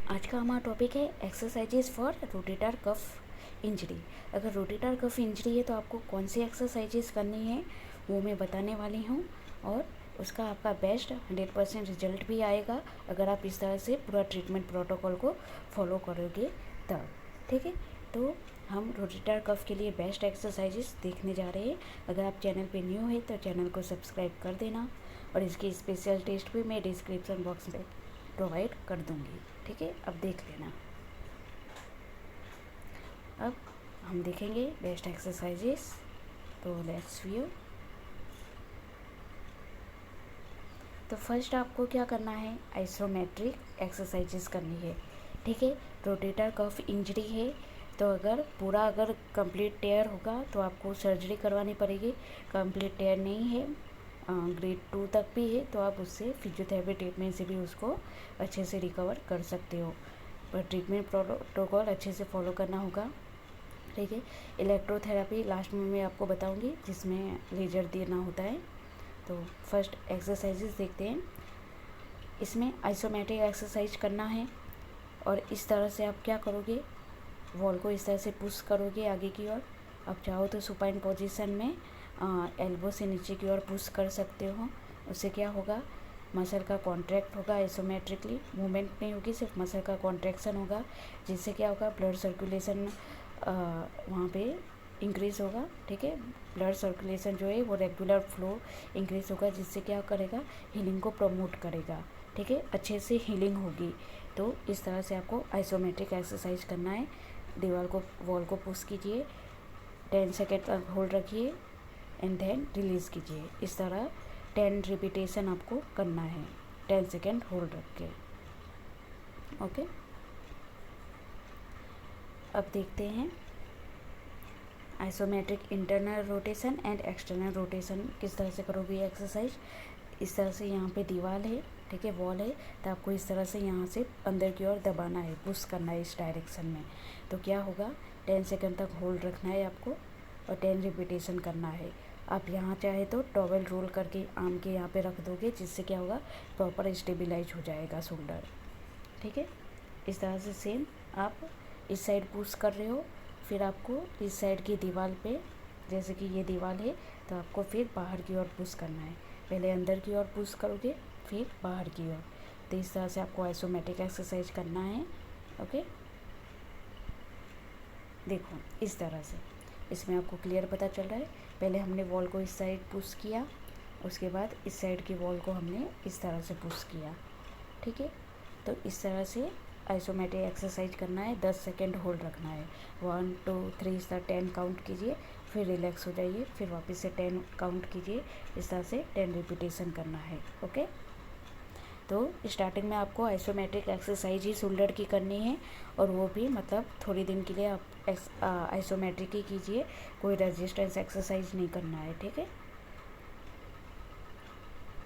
आज का हमारा टॉपिक है exercises for rotator cuff injury. अगर रोटेटर कफ इंजरी है तो आपको कौन सी एक्सरसाइजेज करनी है वो मैं बताने वाली हूँ, और उसका आपका बेस्ट 100% रिजल्ट भी आएगा अगर आप इस तरह से पूरा ट्रीटमेंट प्रोटोकॉल को फॉलो करोगे तब। ठीक है, तो हम रोटेटर कफ के लिए बेस्ट एक्सरसाइजेस देखने जा रहे हैं। अगर आप चैनल पे न्यू है तो चैनल को सब्सक्राइब कर देना, और इसकी स्पेशल टेस्ट भी मैं डिस्क्रिप्शन बॉक्स में प्रोवाइड कर दूँगी। ठीक है, अब देख लेना। अब हम देखेंगे बेस्ट एक्सरसाइजेस, तो लेट्स व्यू। तो फर्स्ट आपको क्या करना है, आइसोमेट्रिक एक्सरसाइजेस करनी है। ठीक है, रोटेटर कफ इंजरी है तो अगर कंप्लीट टेयर होगा तो आपको सर्जरी करवानी पड़ेगी। कंप्लीट टेयर नहीं है, ग्रेड 2 तक भी है, तो आप उससे फिजियोथेरेपी ट्रीटमेंट से भी उसको अच्छे से रिकवर कर सकते हो, पर ट्रीटमेंट प्रोटोकॉल अच्छे से फॉलो करना होगा। ठीक है, इलेक्ट्रोथेरेपी लास्ट में मैं आपको बताऊंगी जिसमें लेजर देना होता है। तो फर्स्ट एक्सरसाइजेस देखते हैं। इसमें आइसोमेट्रिक एक्सरसाइज करना है, और इस तरह से आप क्या करोगे, वॉल को इस तरह से पुश करोगे आगे की ओर। आप चाहो तो सुपाइन पोजीशन में एल्बो से नीचे की ओर पुश कर सकते हो। उससे क्या होगा, मसल का कॉन्ट्रैक्ट होगा, आइसोमेट्रिकली मूवमेंट नहीं होगी, सिर्फ मसल का कॉन्ट्रैक्शन होगा, जिससे क्या होगा, ब्लड सर्कुलेशन वहाँ पे इंक्रीज़ होगा। ठीक है, ब्लड सर्कुलेशन जो है वो रेगुलर फ्लो इंक्रीज़ होगा, जिससे क्या करेगा, हीलिंग को प्रमोट करेगा। ठीक है, अच्छे से हीलिंग होगी। तो इस तरह से आपको आइसोमेट्रिक एक्सरसाइज करना है। वॉल को पुश कीजिए, 10 सेकेंड तक होल्ड रखिए एंड देन रिलीज़ कीजिए। इस तरह 10 रिपीटेशन आपको करना है, 10 सेकेंड होल्ड रख के। ओके, अब देखते हैं isometric internal rotation and external rotation किस तरह से करोगे ये एक्सरसाइज। इस तरह से यहाँ पे दीवार है, ठीक है, वॉल है, तो आपको इस तरह से यहाँ से अंदर की ओर दबाना है, पुश करना है इस डायरेक्शन में। तो क्या होगा, 10 सेकंड तक होल्ड रखना है आपको, और 10 रिपीटेशन करना है। आप यहाँ चाहे तो टॉवेल रोल करके आर्म के यहाँ पे रख दोगे, जिससे क्या होगा, प्रॉपर स्टेबिलाइज हो जाएगा शोल्डर। ठीक है, इस तरह से सेम आप इस साइड पुश कर रहे हो, फिर आपको इस साइड की दीवार पे, जैसे कि ये दीवार है, तो आपको फिर बाहर की ओर पुश करना है। पहले अंदर की ओर पुश करोगे, फिर बाहर की ओर। तो इस तरह से आपको आइसोमेट्रिक एक्सरसाइज करना है। ओके, देखो इस तरह से, इसमें आपको क्लियर पता चल रहा है। पहले हमने वॉल को इस साइड पुश किया, उसके बाद इस साइड की वॉल को हमने इस तरह से पुश किया। ठीक है, तो इस तरह से आइसोमेट्रिक एक्सरसाइज करना है। 10 सेकेंड होल्ड रखना है, 1 2 3 स्टार 10 काउंट कीजिए, फिर रिलैक्स हो जाइए, फिर वापस से 10 काउंट कीजिए। इस तरह से 10 रिपीटेशन करना है। ओके, तो स्टार्टिंग में आपको आइसोमेट्रिक एक्सरसाइज ही शोल्डर की करनी है, और वो भी मतलब थोड़ी दिन के लिए आप आइसोमेट्रिक ही कीजिए, कोई रेजिस्टेंस एक्सरसाइज नहीं करना है। ठीक है,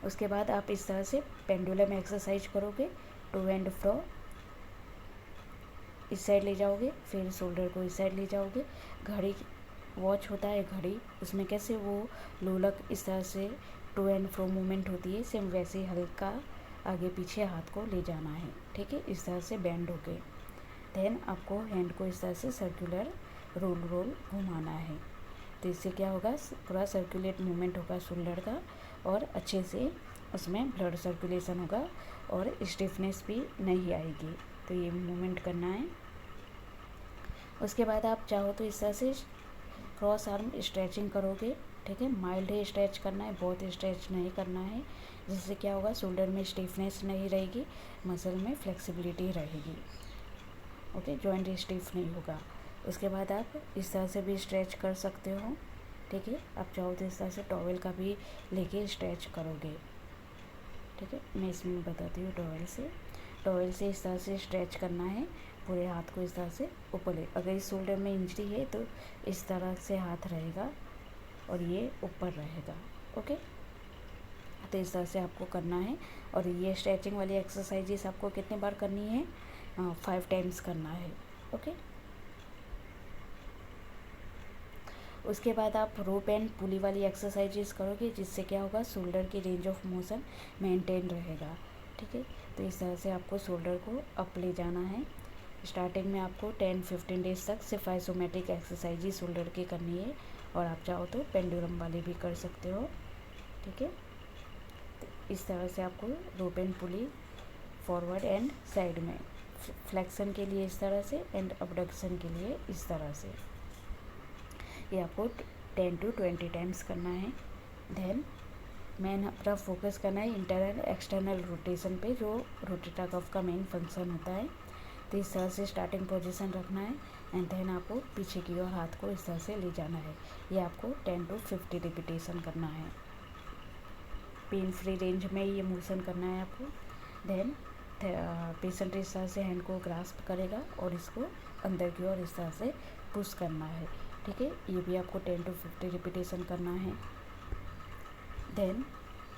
उसके बाद आप इस तरह से पेंडुलम एक्सरसाइज करोगे, टू एंड फ्रो, इस साइड ले जाओगे, फिर शोल्डर को इस साइड ले जाओगे। घड़ी वॉच होता है, घड़ी, उसमें कैसे वो लोलक इस तरह से टू एंड फ्रो मूवमेंट होती है, सेम वैसे ही हल्का आगे पीछे हाथ को ले जाना है। ठीक है, इस तरह से बैंड हो गए। देन आपको हैंड को इस तरह से सर्कुलर रोल घुमाना है। तो इससे क्या होगा, पूरा सर्कुलेट मूवमेंट होगा शोल्डर का, और अच्छे से उसमें ब्लड सर्कुलेशन होगा, और स्टिफनेस भी नहीं आएगी। तो ये मूवमेंट करना है। उसके बाद आप चाहो तो इस तरह से क्रॉस आर्म स्ट्रेचिंग करोगे। ठीक है, माइल्ड ही स्ट्रेच करना है, बहुत स्ट्रेच नहीं करना है, जिससे क्या होगा, शोल्डर में स्टिफनेस नहीं रहेगी, मसल में फ्लेक्सिबिलिटी रहेगी। ओके, जॉइंट स्टिफ नहीं होगा। उसके बाद आप इस तरह से भी स्ट्रेच कर सकते हो। ठीक है, आप चाहो तो इस तरह से टॉवेल का भी लेके स्ट्रेच करोगे। ठीक है, मैं इसमें बताती हूँ। टॉवेल से इस तरह से स्ट्रेच करना है, पूरे हाथ को इस तरह से ऊपर ले। अगर इस शोल्डर में इंजरी है तो इस तरह से हाथ रहेगा और ये ऊपर रहेगा। ओके, तो इस तरह से आपको करना है। और ये स्ट्रेचिंग वाली एक्सरसाइजेस आपको कितने बार करनी है, 5 टाइम्स करना है। ओके, उसके बाद आप रोप एंड पुली वाली एक्सरसाइजेस करोगे, जिससे क्या होगा, शोल्डर की रेंज ऑफ मोशन मेंटेन रहेगा। ठीक है। तो इस तरह से आपको शोल्डर को अप ले जाना है। स्टार्टिंग में आपको 10-15 डेज तक सिर्फ आइसोमेट्रिक एक्सरसाइज ही शोल्डर की करनी है, और आप चाहो तो पेंडुलम वाली भी कर सकते हो, ठीक है। तो इस तरह से आपको rope and pulley forward and side में, फ्लेक्शन के लिए इस तरह से एंड अबडक्शन के लिए इस तरह से, ये आपको 10 to 20 टाइम्स करना है। देन मेन अपना फोकस करना है इंटरनल एक्सटर्नल रोटेशन पे, जो रोटेटर कफ का मेन फंक्शन होता है। तो इस तरह से स्टार्टिंग पोजीशन रखना है एंड देन आपको पीछे की ओर हाथ को इस तरह से ले जाना है। ये आपको 10 to 50 रिपीटेशन करना है। पेन फ्री रेंज में ये मोशन करना है आपको। देन पेशेंट इस तरह से हैंड को ग्रास्प करेगा और इसको अंदर की ओर इस तरह से पुश करना है, ठीक है। ये भी आपको 10 to 50 रिपीटेशन करना है। देन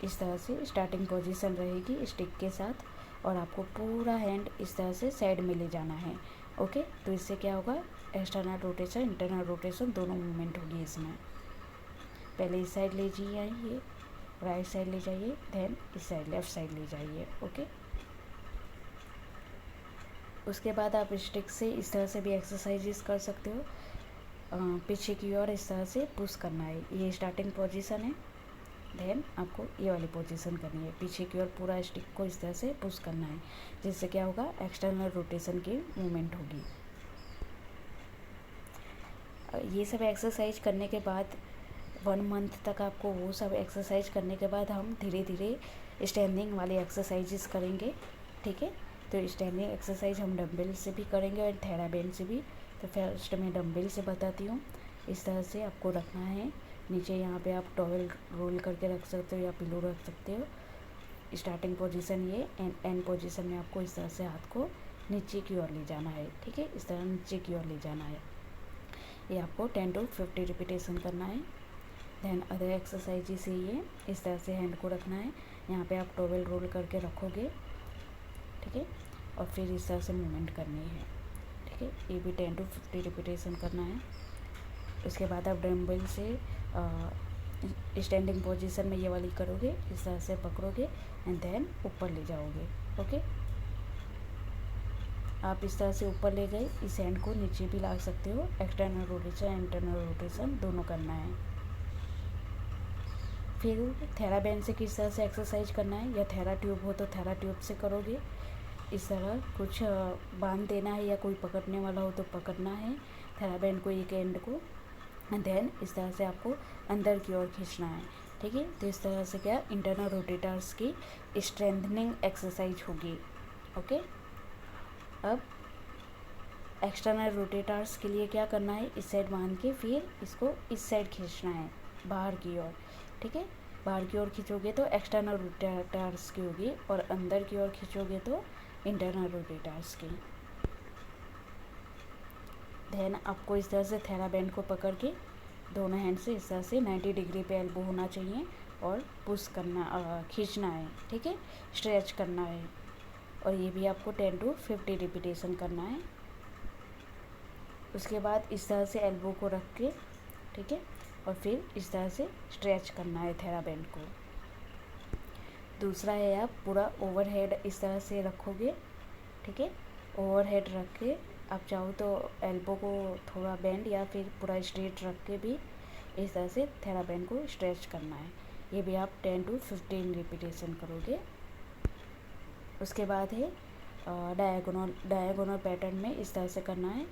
इस तरह से स्टार्टिंग पोजीशन रहेगी स्टिक के साथ, और आपको पूरा हैंड इस तरह से साइड में ले जाना है, ओके। तो इससे क्या होगा, एक्सटर्नल रोटेशन इंटरनल रोटेशन दोनों मूवमेंट होगी इसमें। पहले इस साइड ले जाइए, राइट साइड ले जाइए, देन इस साइड लेफ्ट साइड ले जाइए, ओके। उसके बाद आप स्टिक से इस तरह से भी एक्सरसाइजेस कर सकते हो। पीछे की ओर इस तरह से पुश करना है, ये स्टार्टिंग पोजीशन है। देन आपको ये वाली पोजीशन करनी है, पीछे की ओर पूरा स्टिक को इस तरह से पुश करना है, जिससे क्या होगा, एक्सटर्नल रोटेशन की मूवमेंट होगी। ये सब एक्सरसाइज करने के बाद 1 मंथ तक आपको वो सब एक्सरसाइज करने के बाद हम धीरे धीरे स्टैंडिंग वाली एक्सरसाइजेस करेंगे, ठीक है। तो स्टैंडिंग एक्सरसाइज हम डम्बल से भी करेंगे और थेराबैंड से भी। तो फर्स्ट मैं डम्बल से बताती हूँ। इस तरह से आपको रखना है, नीचे यहाँ पे आप टॉवेल रोल करके रख सकते हो या पिलो रख सकते हो। स्टार्टिंग पोजीशन ये, एंड पोजीशन में आपको इस तरह से हाथ को नीचे की ओर ले जाना है, ठीक है। इस तरह नीचे की ओर ले जाना है। ये आपको 10 to 50 रिपीटेशन करना है। देन अदर एक्सरसाइजेस ये, इस तरह से हैंड को रखना है, यहाँ पे आप टॉवेल रोल करके रखोगे, ठीक है, और फिर इस तरह से मूवमेंट करनी है, ठीक है। ये भी 10 to 50 रिपीटेशन करना है। उसके बाद आप डम्बल से स्टैंडिंग पोजीशन में ये वाली करोगे, इस तरह से पकड़ोगे एंड देन ऊपर ले जाओगे, ओके। आप इस तरह से ऊपर ले गए, इस हैंड को नीचे भी ला सकते हो। एक्सटर्नल रोटेशन इंटरनल रोटेशन दोनों करना है। फिर थेराबैंड से किस तरह से एक्सरसाइज करना है, या थेरा ट्यूब हो तो थेरा ट्यूब से करोगे। इस तरह कुछ बांध देना है, या कोई पकड़ने वाला हो तो पकड़ना है थेराबैंड को, एक एंड को। देन इस तरह से आपको अंदर की ओर खींचना है, ठीक है। तो इस तरह से क्या, इंटरनल रोटेटर्स की स्ट्रेंथनिंग एक्सरसाइज होगी, ओके। अब एक्सटर्नल रोटेटर्स के लिए क्या करना है, इस साइड बांध के फिर इसको इस साइड खींचना है बाहर की ओर, ठीक है। बाहर की ओर खींचोगे तो एक्सटर्नल रोटेटर्स की होगी, और अंदर की ओर खींचोगे तो इंटरनल रोटेटर्स की। देन आपको इस तरह से थेराबैंड को पकड़ के दोनों हैंड से इस तरह से 90 डिग्री पे एल्बो होना चाहिए, और पुश करना, खींचना है, ठीक है, स्ट्रेच करना है। और ये भी आपको 10 to 50 रिपीटेशन करना है। उसके बाद इस तरह से एल्बो को रख के, ठीक है, और फिर इस तरह से स्ट्रेच करना है थेराबैंड को। दूसरा है, आप पूरा ओवरहेड इस तरह से रखोगे, ठीक है। ओवरहेड रख के आप चाहो तो एल्बो को थोड़ा बेंड या फिर पूरा स्ट्रेट रख के भी इस तरह से थेराबैंड को स्ट्रेच करना है। ये भी आप 10 to 15 रिपीटेशन करोगे। उसके बाद है डायगोनल पैटर्न में इस तरह से करना है।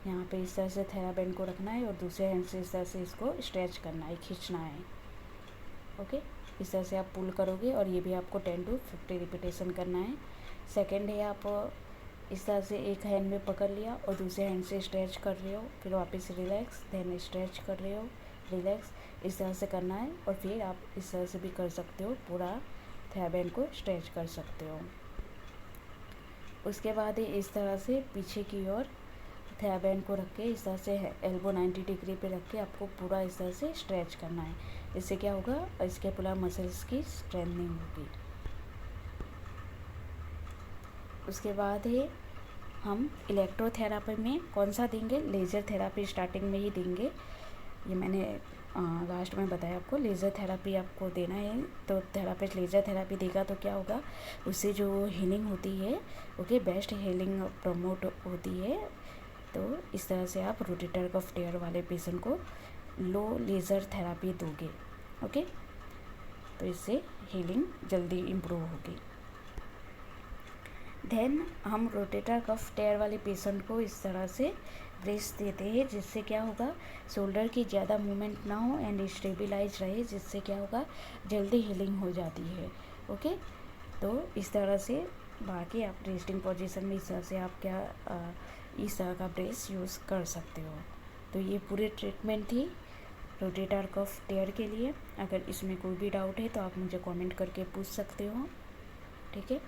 यहाँ पे इस तरह से थेराबैंड को रखना है और दूसरे हैंड से इस तरह से इसको स्ट्रेच करना है, खींचना है, ओके। इस तरह से आप पुल करोगे, और ये भी आपको 10 to 50 रिपीटेशन करना है। सेकेंड है, आप इस तरह से एक हैंड में पकड़ लिया और दूसरे हैंड से स्ट्रेच कर रहे हो, फिर वापस रिलैक्स, देन स्ट्रेच कर रहे हो, रिलैक्स, इस तरह से करना है। और फिर आप इस तरह से भी कर सकते हो, पूरा थेराबैंड को स्ट्रेच कर सकते हो। उसके बाद इस तरह से पीछे की ओर थेराबैंड को रख के इस तरह से एल्बो 90 डिग्री पे रख के आपको पूरा इस तरह से स्ट्रेच करना है। इससे क्या होगा, स्कैपुलर मसल्स की स्ट्रेंथनिंग होगी। उसके बाद है, हम इलेक्ट्रोथेरापी में कौन सा देंगे, लेज़र थेरापी स्टार्टिंग में ही देंगे। ये मैंने लास्ट में बताया आपको लेज़र थेरापी आपको देना है। तो थेरापिस्ट लेज़र थेरापी देगा तो क्या होगा, उससे जो हीलिंग होती है ओके, बेस्ट हीलिंग प्रमोट होती है। तो इस तरह से आप रोटेटर कफ टेयर वाले पेशेंट को लो लेज़र थेरापी दोगे ओके। तो इससे हीलिंग जल्दी इम्प्रूव होगी। देन हम रोटेटर कफ टेयर वाले पेशेंट को इस तरह से ब्रेस देते हैं, जिससे क्या होगा, शोल्डर की ज़्यादा मूवमेंट ना हो एंड स्टेबलाइज रहे, जिससे क्या होगा, जल्दी हीलिंग हो जाती है ओके। तो इस तरह से बाकी आप रेस्टिंग पोजीशन में इस तरह से आप क्या इस तरह का ब्रेस यूज़ कर सकते हो। तो ये पूरी ट्रीटमेंट थी रोटेटर कफ टेयर के लिए। अगर इसमें कोई भी डाउट है तो आप मुझे कमेंट करके पूछ सकते हो, ठीक है।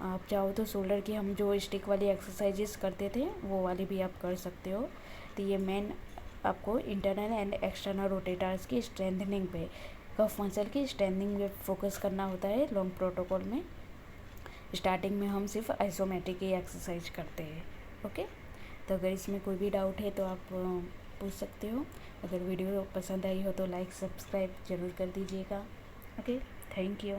आप चाहो तो शोल्डर की हम जो स्टिक वाली एक्सरसाइजेस करते थे वो वाली भी आप कर सकते हो। तो ये मेन आपको इंटरनल एंड एक्सटर्नल रोटेटर्स की स्ट्रेंथनिंग पे, कफ मसल की स्ट्रेंथनिंग पे फोकस करना होता है लॉन्ग प्रोटोकॉल में। स्टार्टिंग में हम सिर्फ आइसोमेट्रिक की एक्सरसाइज करते हैं ओके। तो अगर इसमें कोई भी डाउट है तो आप पूछ सकते हो। अगर वीडियो पसंद आई हो तो लाइक सब्सक्राइब ज़रूर कर दीजिएगा ओके। Thank you.